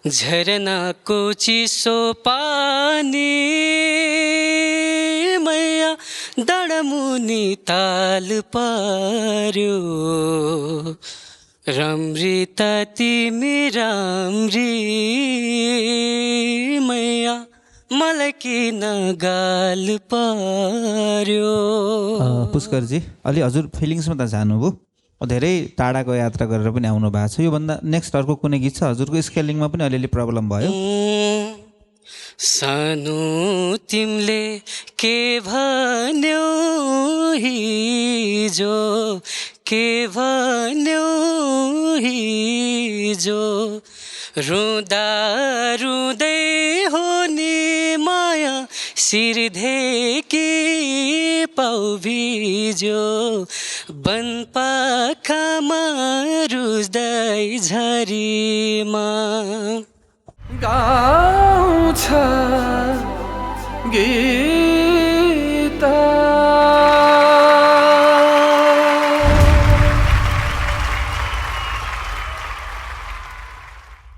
झरनाको चिसो पानी मैया डाँडामुनि ताल पार्यो राम्री त तिमी राम्री मैया मलाई किन गाल पार्यो। पुष्करजी अलि हजुर फिलिङ्समा त जानुभयो, धेरै टाढाको यात्रा गरेर पनि आउनु भएको छ। योभन्दा नेक्स्ट अर्को कुनै गीत छ हजुरको स्केलिङमा पनि अलिअलि प्रब्लम भयो? सानो तिमीले के भन्यौ हिजो, के भन्यौ हिजो, रुँदा रुँदै हो नि माया सिरधेकी पाउ भिज्यो, बनपाखामा रुच्दै झरीमा। गाउँछ गीत